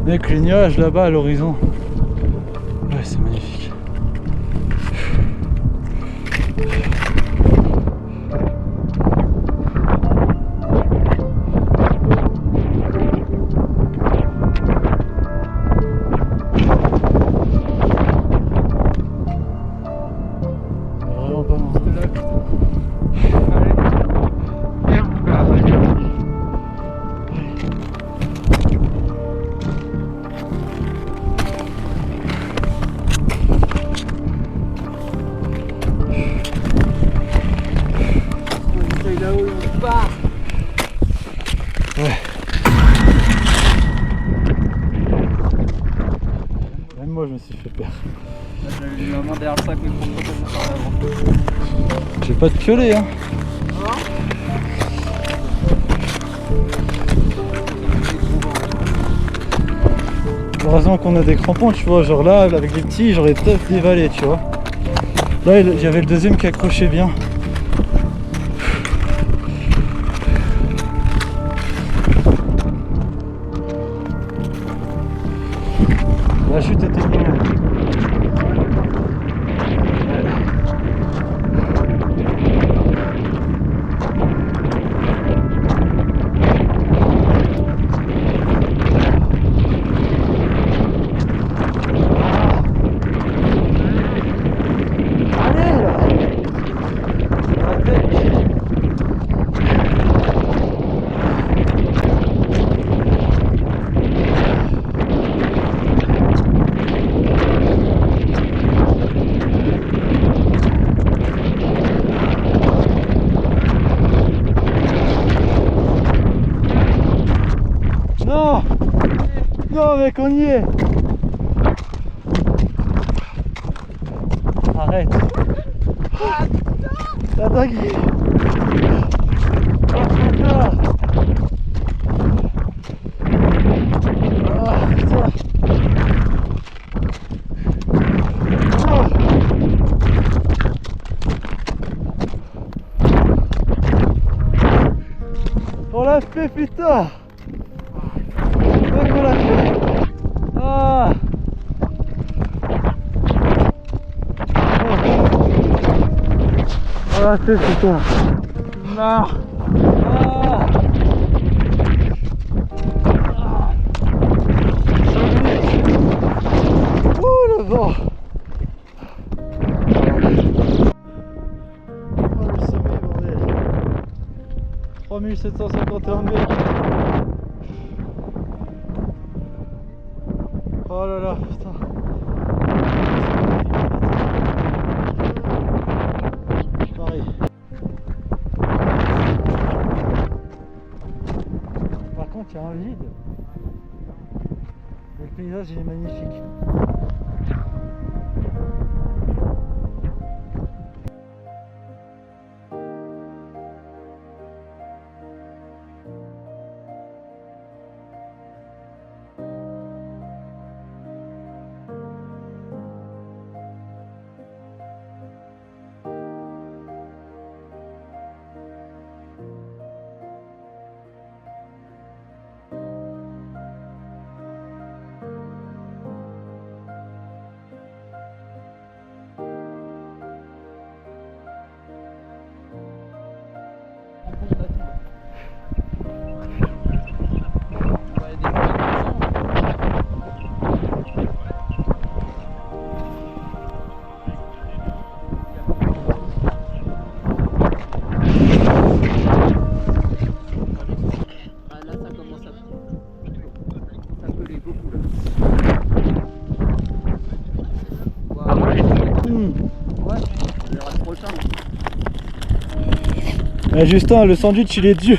Avec les nuages là-bas à l'horizon. Ouais, c'est magnifique. Vraiment pas loin. Ouais. Même moi je me suis fait peur. J'avais mis ma main derrière le sac mais pourquoi je me parlais avant. J'ai pas de piolet hein. Heureusement qu'on a des crampons, tu vois, genre là avec les petits j'aurais peut-être dévalé, tu vois. Là il y avait le deuxième qui accrochait bien. La chute était mignonne. Non! Non mec, on y est! Arrête! La dinguerie! Ah putain! Ah putain! Ah. On l'a fait putain! On l'a fait! Ah! On l'a fait putain! Non! Ah! Ouh le vent! Oh le sommet bordel! 3751 mètres! Oh là là, putain. Pareil. Par contre, il y a un vide. Et le paysage, il est magnifique. Justin, le sandwich il est dur.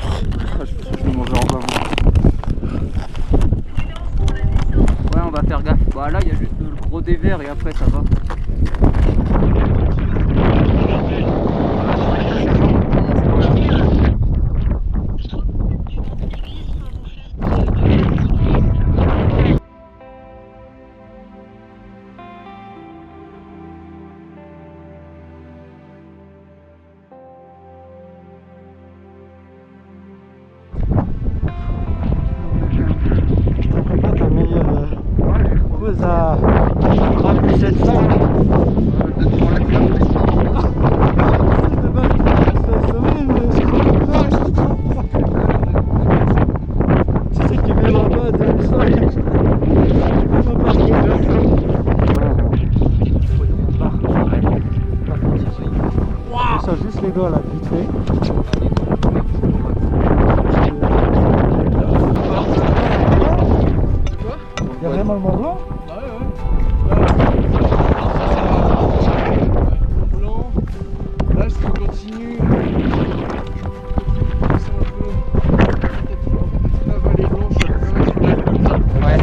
Je vais manger encore. Ouais, on va faire gaffe. Bah là, il y a juste le gros dévers et après ça va. T'as mis ça remplit cette salle. Tu sais qu'il met là-bas de sol. Je sens juste les doigts là, vite fait. Il y a vraiment le Mont Blanc? Blanc. Là, si tu continues, c'est un peu la vallée blanche. Ouais.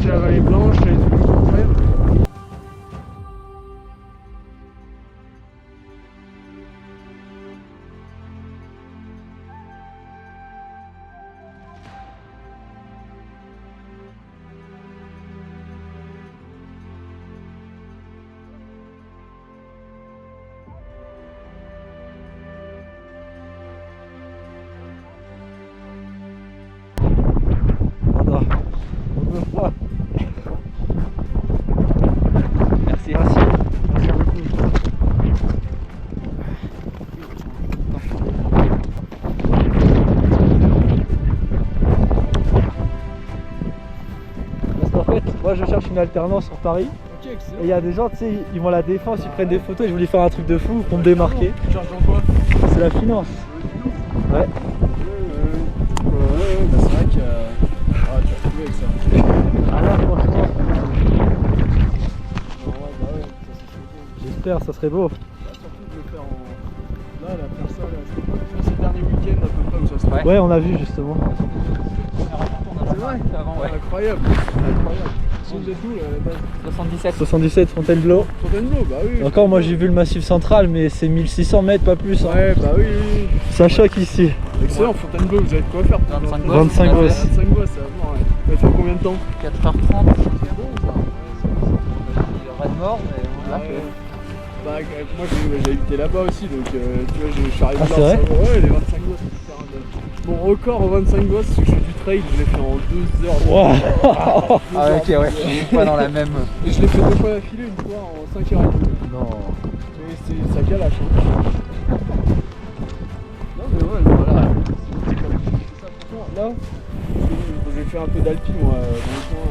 C'est la vallée blanche, les incroyable. Voilà. On peut pas. Merci. Merci. Merci beaucoup. Parce qu'en fait, moi je cherche une alternance sur Paris. Ok, excellent. Et il y a des gens, tu sais, ils vont à la défense, ils prennent des photos et je voulais faire un truc de fou pour me démarquer. Tu charges dans quoi? C'est la finance. Ouais. Bah c'est vrai que. Ah, tu as trouvé avec ça. Ah là, franchement, Ouais, bah ouais, ça c'est chaud. j'espère, ça serait beau. Bah, surtout de le faire en. Là, faire ça, là, c'était pas c'est le dernier week-end à peu près où ça se fait. Ouais, on a vu justement. C'est vrai avant, ouais. Incroyable. Incroyable. Si vous êtes où là, à la base? 77. 77 Fontainebleau. Fontainebleau, bah oui. Encore, moi j'ai vu le massif central, mais c'est 1600 mètres, pas plus. Hein. Ouais, bah oui, oui. Ça choque ici. Excellent, Fontainebleau, vous avez de quoi faire. 25 pour- gosses. 25 gosses. 25 gosses, ça va voir, ouais. Ça va faire combien de temps? 4h30. C'est bon ça. Il aurait de mort, mais on l'a Ouais. fait. Bah, moi j'ai habité là-bas aussi, donc tu vois, je suis arrivé Ah, là c'est en vrai Savoie. Ouais, les 25 gosses, c'est super. Mon record en 25 gosses, c'est que je fais du trail, je l'ai fait en 2 heures. Wow. Ah, ok, ouais. Je suis pas dans la même. Et je l'ai fait 2 fois d'affilée, une fois en 5 heures et demie. Non. Mais ça calache. Hein. Non, mais ouais, voilà. C'est comme ça, franchement. Là, j'ai fait un peu d'alpi, moi, dans le coin.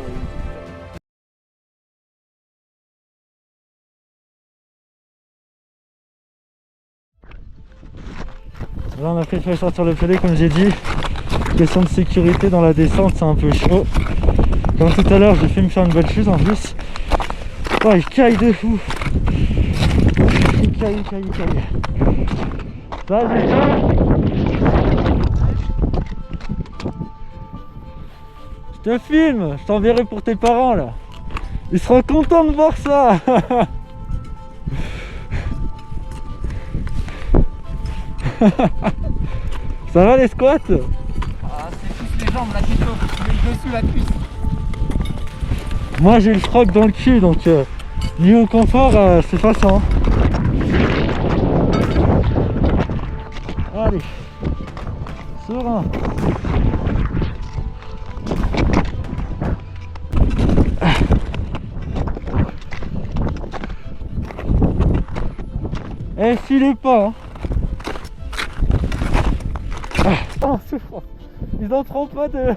Là on a fait sortir le pelé comme j'ai dit. Question de sécurité dans la descente, c'est un peu chaud. Comme tout à l'heure, j'ai fait me faire une bonne chute en plus. Oh, il caille de fou. Il caille. Là, j'ai Je te filme, je t'enverrai pour tes parents là. Ils seront contents de voir ça. Ça va les squats? Ah, c'est plus les jambes là qui chauffent. Le dessus, la cuisse. Moi j'ai le froc dans le cul donc niveau confort c'est façon. Allez, serein. Eh, filez pas hein. Oh, c'est froid. Ils n'en feront pas de...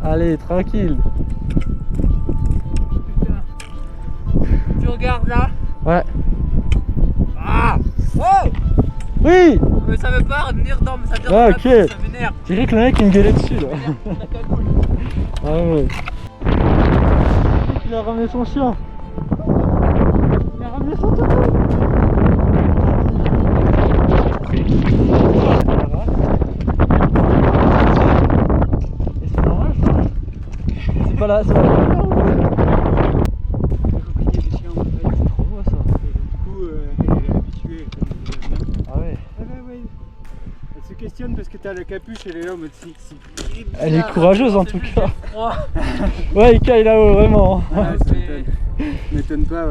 Allez, tranquille. Tu regardes là. Ouais. Ah. Oh. Oui. Mais ça veut pas venir dans. Ça vient Ah, dans la ok. bouche, ça m'énerve. Je dirais que le mec il me gueulait dessus là. Ah ouais. Il a ramené son chien. Il a ramené son toto. Et c'est normal ça. C'est pas là, c'est pas là. C'est trop beau ça. Du coup, elle est habituée. Ah ouais. Ouais. Elle se questionne parce que t'as la capuche, elle est là en mode si. Elle est courageuse en tout cas. Ouais, il caille là-haut vraiment. Ah, m'étonne pas.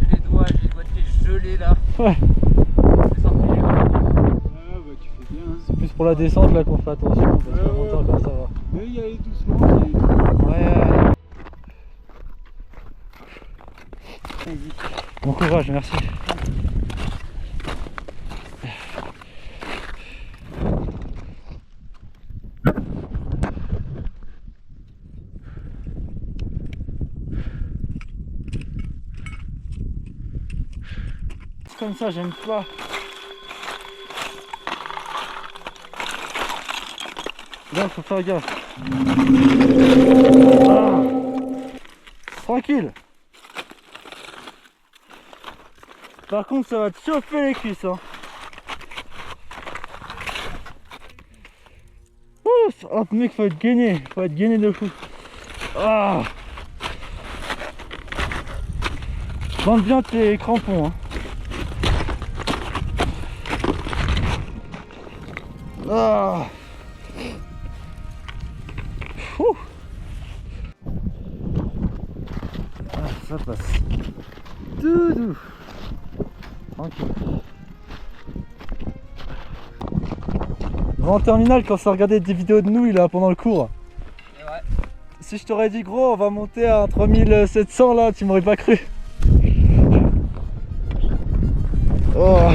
J'ai les doigts de pied gelés là. Ouais. C'est sorti. pour la descente là qu'on fait attention, parce que la montée encore ça va. Mais y aller doucement, y aller doucement. Ouais. Bon courage, merci. Comme ça, j'aime pas. Là, faut faire gaffe. Ah. Tranquille. Par contre, ça va te chauffer les cuisses. Hein. Ouh, oh, mec, faut être gainé de fou. Ah. Bande bien tes crampons. Hein. Ah. Ouh. Ah, ça passe. Tout doux. Tranquille. En terminale, quand ça regardait des vidéos de nous là pendant le cours. Ouais. Si je t'aurais dit gros, on va monter à 3700 là, tu m'aurais pas cru. Oh.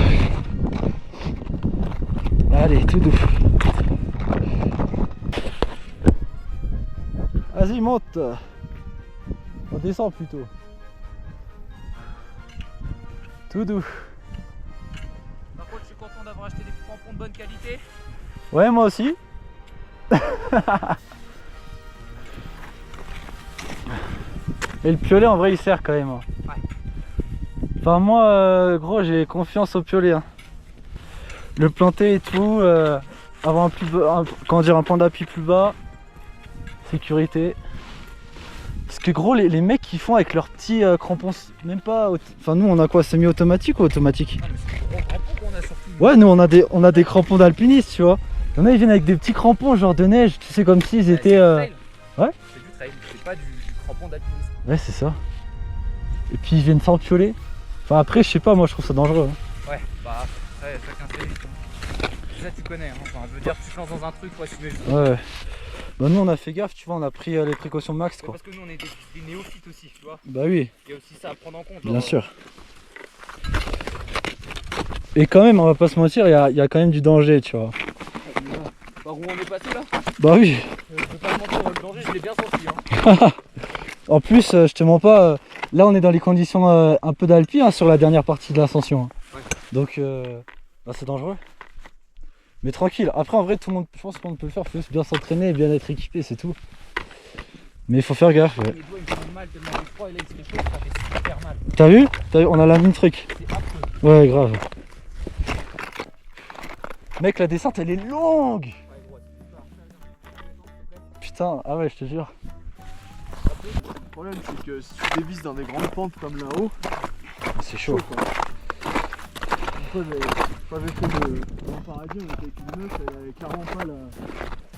Allez, tout doux. Vas-y, monte. On descend plutôt. Tout doux. Par contre, je suis content d'avoir acheté des crampons de bonne qualité. Ouais, moi aussi. Et le piolet, en vrai, il sert quand même. Hein. Ouais. Enfin, moi, gros, j'ai confiance au piolet. Hein. Le planter et tout, avoir un point d'appui plus bas, sécurité. Parce que gros, les mecs qui font avec leurs petits crampons, même pas. Enfin, nous on a quoi, semi-automatique ou automatique? Ah, mais c'est des gros crampons qu'on a surtout. Ouais, nous on a des crampons d'alpinistes, tu vois. Il y en a, ils viennent avec des petits crampons genre de neige, tu sais, comme s'ils étaient. Ouais. Ouais. C'est du trail, c'est pas du crampon d'alpinisme. Ouais, c'est ça. Et puis ils viennent sans piolet. Enfin, après, je sais pas, moi je trouve ça dangereux. Hein. Ouais, bah après, chacun ses risques. Hein. Ça, tu connais, hein. Enfin, je veux dire, tu te lances dans un truc, faut assumer le truc. Ouais. Bah, nous on a fait gaffe, tu vois, on a pris les précautions max Ouais, quoi. parce que nous, on est des néophytes aussi, tu vois. Bah oui, Il y a aussi ça à prendre en compte. bien sûr. Et quand même, on va pas se mentir, il y a quand même du danger, tu vois. Par où on est passé là, Bah oui. je peux pas te mentir, le danger, je l'ai bien senti. Hein. En plus, je te mens pas, là on est dans les conditions un peu d'alpi hein, sur la dernière partie de l'ascension. Hein. Ouais. Donc, bah, c'est dangereux. Mais tranquille, après en vrai, tout le monde, je pense qu'on peut le faire, faut juste bien s'entraîner et bien être équipé, c'est tout. Mais il faut faire gaffe. Ouais. Les doigts ils font mal tellement j'ai froid et là il se fait chaud, ça fait super mal. T'as vu? On a la même truc. C'est affreux. Ouais, grave. Mec, la descente elle est longue. Ouais, gros, Putain, ah ouais, je te jure. Le problème, c'est que si tu dévises dans des grandes pentes comme là-haut, C'est chaud. quoi. Une fois, j'avais fait le Grand Paradis, on était avec une meuf, elle avait clairement pas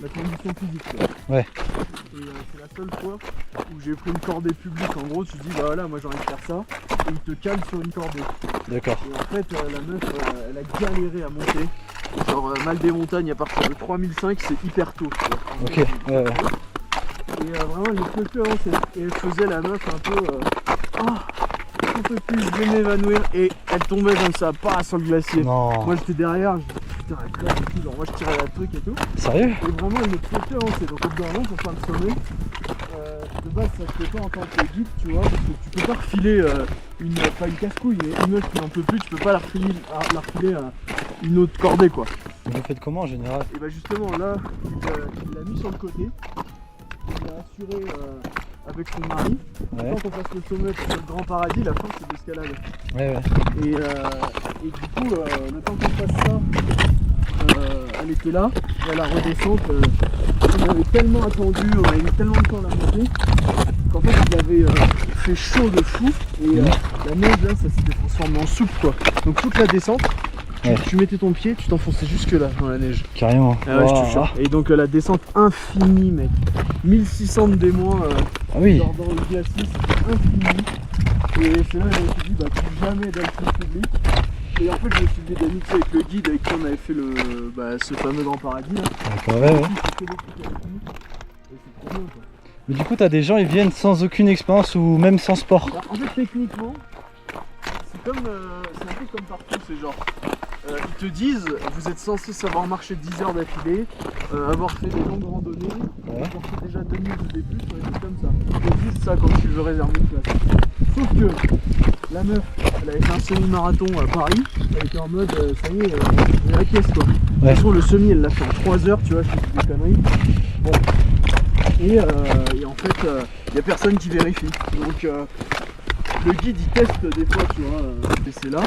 la condition physique. Quoi. Ouais. Et c'est la seule fois où j'ai pris une cordée publique. En gros, tu te dis, bah voilà, moi j'ai envie de faire ça, et il te cale sur une cordée. D'accord. Et en fait, la meuf, elle a galéré à monter. Genre, mal des montagnes à partir de 3005, c'est hyper tôt. Tu vois. Ok, ouais, ouais. Et vraiment, j'ai peu avancer. Et elle faisait la meuf un peu. Un peu plus, je vais m'évanouir. Et elle tombait comme ça, pas sur le glacier. Non. Moi j'étais derrière, je dis putain, elle pleure et tout. Genre, moi je tirais la truc et tout. Sérieux? Et vraiment, il me fait plus avancer. Donc, au bout d'un moment, pour faire le sommet, de base, ça se fait pas en tant que guide, tu vois. Parce que tu peux pas refiler pas une casse-couille, mais une meuf qui n'en peut plus, tu peux pas la refiler une autre cordée, quoi. Vous faites comment en général? Et bah, justement, là, il l'a mis sur le côté. Il l'a assuré avec son mari. Ouais. Quand on passe le sommet sur le Grand Paradis, la fin c'est d'escalade. Ouais, ouais. Et du coup, le temps qu'on fasse ça, elle était là, et à la redescente, on avait tellement attendu, on avait mis tellement de temps à la montée, qu'en fait il avait fait chaud de fou, et la neige là, ça s'était transformé en soupe quoi. Donc toute la descente, tu mettais ton pied, tu t'enfonçais jusque là dans la neige. Carrément. Ah ouais, je te jure. Et donc la descente infinie mec, 1600 de démoins. Ah oui. Genre dans le glacier, c'était infini. Et c'est là que je me suis dit, bah plus jamais d'alpinisme public. Et en fait, je me suis fait d'amitié avec le guide avec qui on avait fait ce fameux Grand Paradis là. D'accord, ouais, ouais. Et c'est trop bien quoi. Mais du coup, t'as des gens, ils viennent sans aucune expérience ou même sans sport. Alors, en fait, techniquement, c'est un peu comme partout, c'est genre, ils te disent, vous êtes censé savoir marcher 10 heures d'affilée, avoir fait des longues randonnées, avoir fait déjà 2000 au début, sur des trucs comme ça. Ils te disent ça quand tu veux réserver une place. Sauf que la meuf, elle avait fait un semi-marathon à Paris, elle était en mode, ça y est, j'ai la caisse quoi. De toute façon, le semi, elle l'a fait en 3 heures, tu vois, je fais des conneries. Bon. Et en fait, il n'y a personne qui vérifie. Donc le guide il teste des fois, tu vois, c'est là.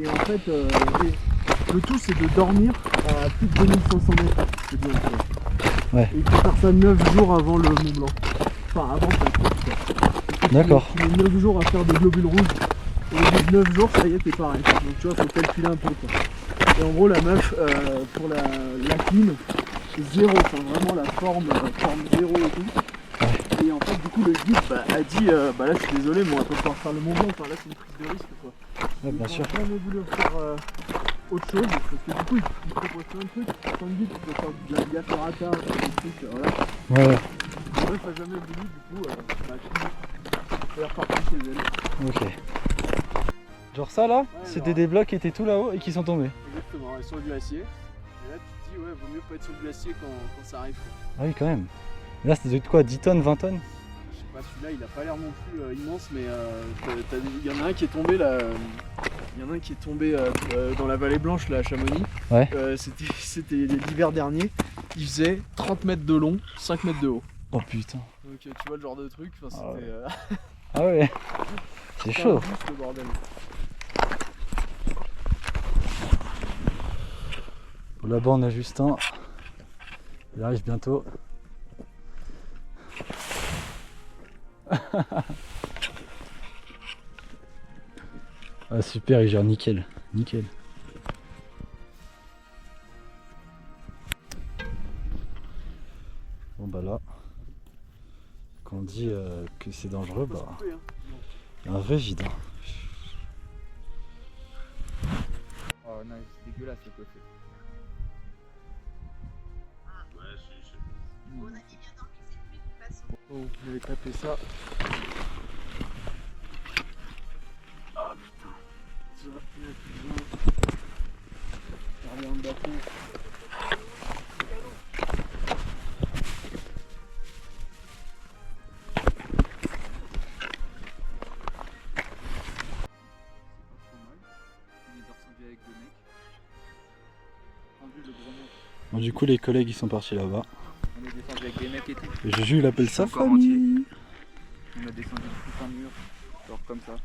Et en fait, le tout c'est de dormir à plus de 2500 mètres. C'est bien, tu vois. Ouais. Et il faut faire ça 9 jours avant le Mont Blanc. Enfin, avant ta course, quoi. D'accord. Tu mets 9 jours à faire des globules rouges. Et au bout de 9 jours, ça y est, t'es pareil. Donc tu vois, faut calculer un peu quoi. Et en gros, la meuf, pour la clim, c'est 0, enfin vraiment la forme 0 et tout. Et en fait, du coup, le guide a dit là, je suis désolé, mais on va pas pouvoir faire le Mont Blanc. Enfin, là, c'est une prise de risque quoi. Ouais, bien sûr. On a jamais voulu faire autre chose parce que du coup, il propose plein de trucs. Sans le guide, tu peux faire de la via ferrata, des trucs, voilà. Ouais, ouais. La meuf a jamais voulu, du coup, elle est repartie chez elle. Ok. Genre ça là, c'était alors. des blocs qui étaient tout là-haut et qui sont tombés. Exactement, ils sont du glacier. Et là, tu te dis, ouais, vaut mieux pas être sur le glacier quand ça arrive quoi. Ah oui, quand même. Là, c'était de quoi, 10 tonnes, 20 tonnes? Je sais pas, celui-là il a pas l'air non plus immense, mais il y en a un qui est tombé là. Il y en a un qui est tombé dans la vallée blanche là à Chamonix. Ouais. C'était l'hiver dernier. Il faisait 30 mètres de long, 5 mètres de haut. Oh putain. Donc tu vois le genre de truc, enfin, Ah ouais. c'était Ah ouais. C'est chaud. juste le bordel. Bon, là-bas, on a Justin. Il arrive bientôt. Ah super, il gère nickel. Nickel. Bon bah là, quand on dit que c'est dangereux, bah il y a un vrai vide. Hein. Oh non, c'est dégueulasse le côté. On a bien dormi cette nuit de toute façon. Oh, vous avez tapé ça. Ah putain. Ça va finir plus bien. Je reviens en bâton. Bon, du coup, les collègues ils sont partis là-bas. On est descendu avec des mecs et tout. Et Juju il appelle ça Encore famille. On a descendu tout un mur, genre comme ça.